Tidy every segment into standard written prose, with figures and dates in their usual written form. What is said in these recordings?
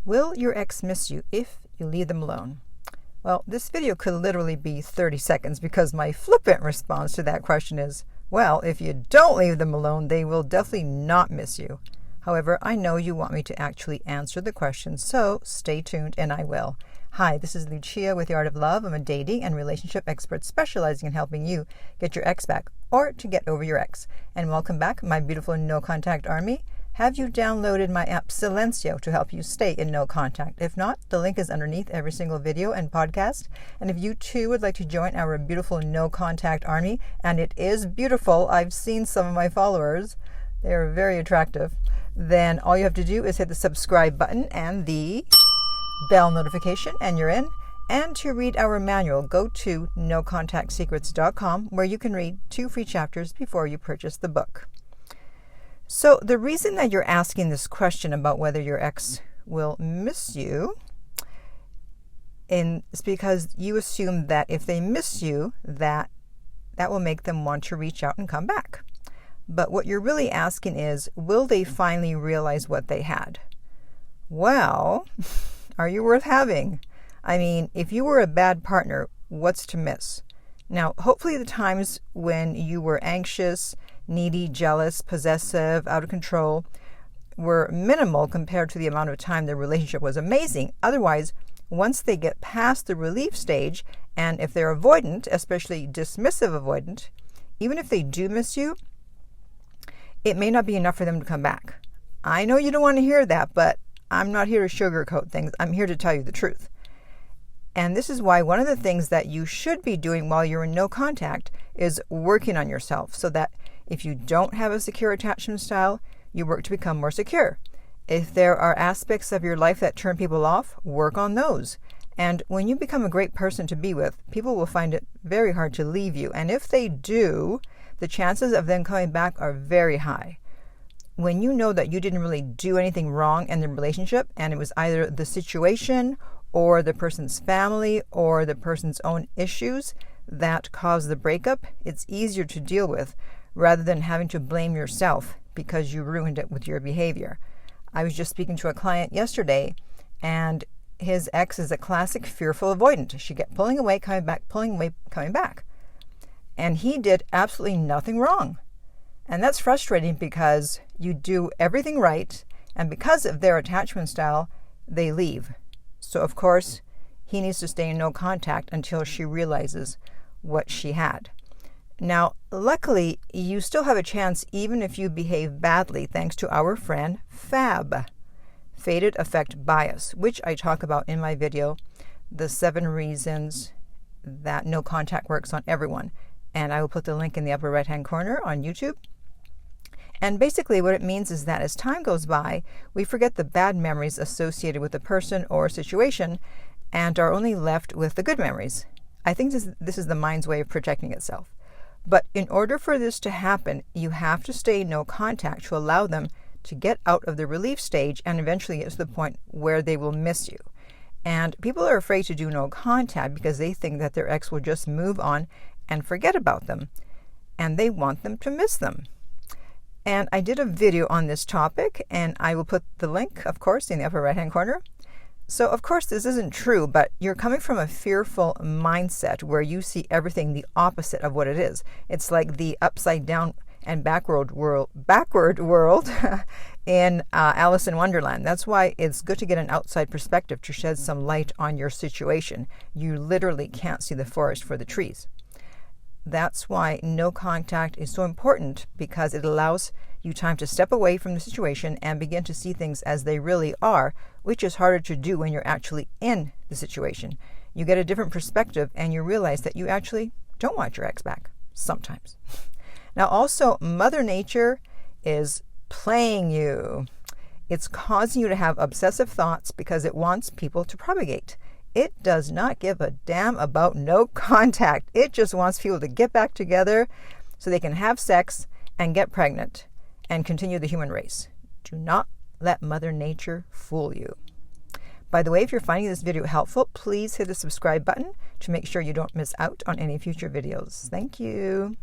Will your ex miss you if you leave them alone? Well, this video could literally be 30 seconds because my flippant response to that question is, well, if you don't leave them alone, they will definitely not miss you. However, I know you want me to actually answer the question, so stay tuned and I will. Hi, this is Lucia with The Art of Love. I'm a dating and relationship expert specializing in helping you get your ex back or to get over your ex. And welcome back, my beautiful no-contact army. Have you downloaded my app Silencio to help you stay in no contact? If not, the link is underneath every single video and podcast. And if you too would like to join our beautiful no contact army, and it is beautiful, I've seen some of my followers, they are very attractive, then all you have to do is hit the subscribe button and the bell notification and you're in. And to read our manual, go to nocontactsecrets.com where you can read 2 free chapters before you purchase the book. So the reason that you're asking this question about whether your ex will miss you is because you assume that if they miss you, that will make them want to reach out and come back. But what you're really asking is, will they finally realize what they had? Well, are you worth having? I mean, if you were a bad partner, what's to miss? Now, hopefully the times when you were anxious, needy, jealous, possessive, out of control were minimal compared to the amount of time the relationship was amazing. Otherwise, once they get past the relief stage, and if they're avoidant, especially dismissive avoidant, even if they do miss you, it may not be enough for them to come back. I know you don't want to hear that, but I'm not here to sugarcoat things. I'm here to tell you the truth. And this is why one of the things that you should be doing while you're in no contact is working on yourself, so that if you don't have a secure attachment style, you work to become more secure. If there are aspects of your life that turn people off, work on those. And when you become a great person to be with, people will find it very hard to leave you. And if they do, the chances of them coming back are very high. When you know that you didn't really do anything wrong in the relationship, and it was either the situation or the person's family or the person's own issues that caused the breakup, it's easier to deal with rather than having to blame yourself because you ruined it with your behavior. I was just speaking to a client yesterday, and his ex is a classic fearful avoidant. She kept pulling away, coming back, pulling away, coming back. And he did absolutely nothing wrong. And that's frustrating because you do everything right, and because of their attachment style, they leave. So, of course, he needs to stay in no contact until she realizes what she had. Now, luckily, you still have a chance even if you behave badly, thanks to our friend FAB, Faded Affect Bias, which I talk about in my video, The 7 Reasons That No Contact Works on Everyone. And I will put the link in the upper right-hand corner on YouTube. And basically what it means is that as time goes by, we forget the bad memories associated with a person or situation and are only left with the good memories. I think this is the mind's way of protecting itself. But in order for this to happen, you have to stay in no contact to allow them to get out of the relief stage and eventually get to the point where they will miss you. And people are afraid to do no contact because they think that their ex will just move on and forget about them. And they want them to miss them. And I did a video on this topic, and I will put the link, of course, in the upper right-hand corner. So, of course, this isn't true, but you're coming from a fearful mindset where you see everything the opposite of what it is. It's like the upside down and backward world in Alice in Wonderland. That's why it's good to get an outside perspective to shed some light on your situation. You literally can't see the forest for the trees. That's why no contact is so important, because it allows you time to step away from the situation and begin to see things as they really are, which is harder to do when you're actually in the situation. You get a different perspective and you realize that you actually don't want your ex back sometimes. Now also, Mother Nature is playing you. It's causing you to have obsessive thoughts because it wants people to propagate. It does not give a damn about no contact. It just wants people to get back together so they can have sex and get pregnant and continue the human race. Do not let Mother Nature fool you. By the way, if you're finding this video helpful, please hit the subscribe button to make sure you don't miss out on any future videos. Thank you.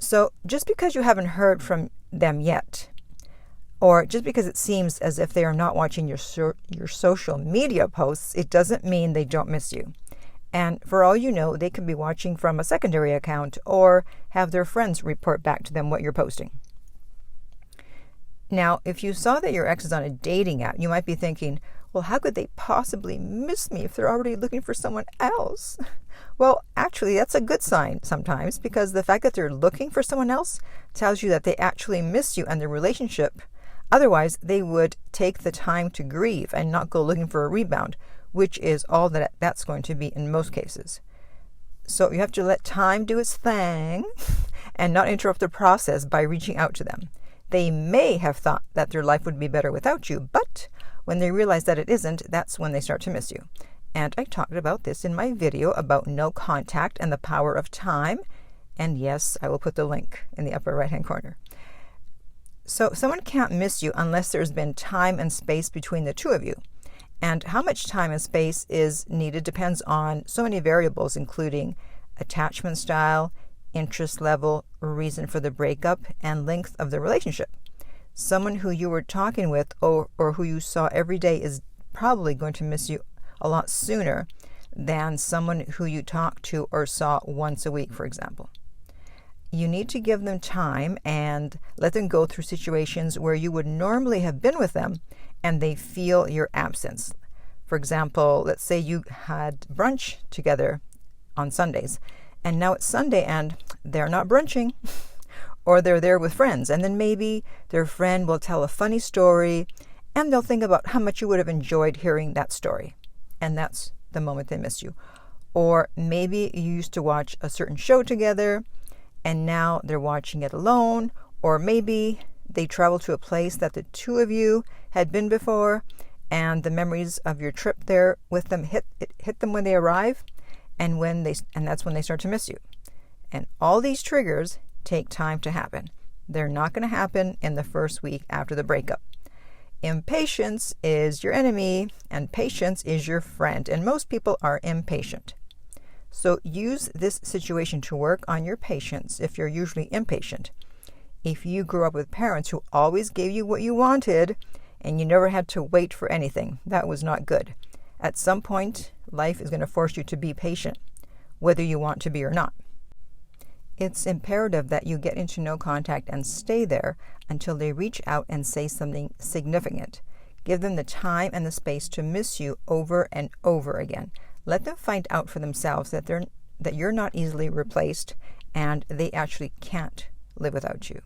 So just because you haven't heard from them yet, Or just because it seems as if they are not watching your social media posts, it doesn't mean they don't miss you. And for all you know, they could be watching from a secondary account or have their friends report back to them what you're posting. Now, if you saw that your ex is on a dating app, you might be thinking, well, how could they possibly miss me if they're already looking for someone else? Well, actually, that's a good sign sometimes, because the fact that they're looking for someone else tells you that they actually miss you and the relationship. Otherwise, they would take the time to grieve and not go looking for a rebound, which is all that's going to be in most cases. So you have to let time do its thing and not interrupt the process by reaching out to them. They may have thought that their life would be better without you, but when they realize that it isn't, that's when they start to miss you. And I talked about this in my video about no contact and the power of time. And yes, I will put the link in the upper right-hand corner. So someone can't miss you unless there's been time and space between the two of you. And how much time and space is needed depends on so many variables, including attachment style, interest level, reason for the breakup, and length of the relationship. Someone who you were talking with or who you saw every day is probably going to miss you a lot sooner than someone who you talked to or saw once a week, for example. You need to give them time and let them go through situations where you would normally have been with them and they feel your absence. For example, let's say you had brunch together on Sundays, and now it's Sunday and they're not brunching, or they're there with friends, and then maybe their friend will tell a funny story and they'll think about how much you would have enjoyed hearing that story, and that's the moment they miss you. Or maybe you used to watch a certain show together and now they're watching it alone, or maybe they travel to a place that the two of you had been before, and the memories of your trip there with them hit them when they arrive, and that's when they start to miss you. And all these triggers take time to happen. They're not going to happen in the first week after the breakup. Impatience is your enemy, and patience is your friend, and most people are impatient. So use this situation to work on your patience if you're usually impatient. If you grew up with parents who always gave you what you wanted and you never had to wait for anything, that was not good. At some point, life is going to force you to be patient, whether you want to be or not. It's imperative that you get into no contact and stay there until they reach out and say something significant. Give them the time and the space to miss you over and over again. Let them find out for themselves that you're not easily replaced and they actually can't live without you.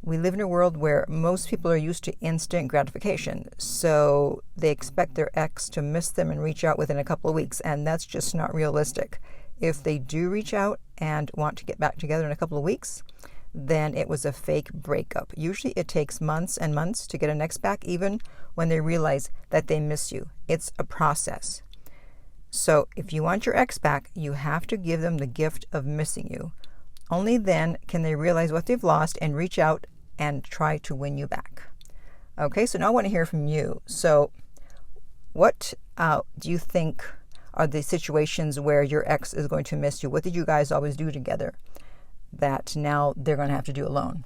We live in a world where most people are used to instant gratification, so they expect their ex to miss them and reach out within a couple of weeks, and that's just not realistic. If they do reach out and want to get back together in a couple of weeks, then it was a fake breakup. Usually it takes months and months to get an ex back, even when they realize that they miss you. It's a process. So if you want your ex back, you have to give them the gift of missing you. Only then can they realize what they've lost and reach out and try to win you back. Okay, so now I want to hear from you. So what do you think are the situations where your ex is going to miss you? What did you guys always do together that now they're going to have to do alone?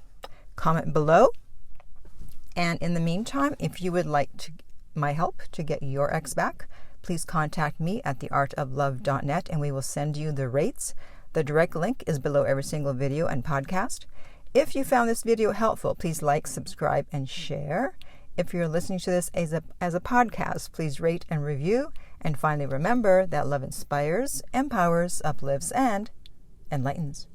Comment below. And in the meantime, if you would like my help to get your ex back, please contact me at theartoflove.net and we will send you the rates. The direct link is below every single video and podcast. If you found this video helpful, please like, subscribe, and share. If you're listening to this as a podcast, please rate and review. And finally, remember that love inspires, empowers, uplifts, and enlightens.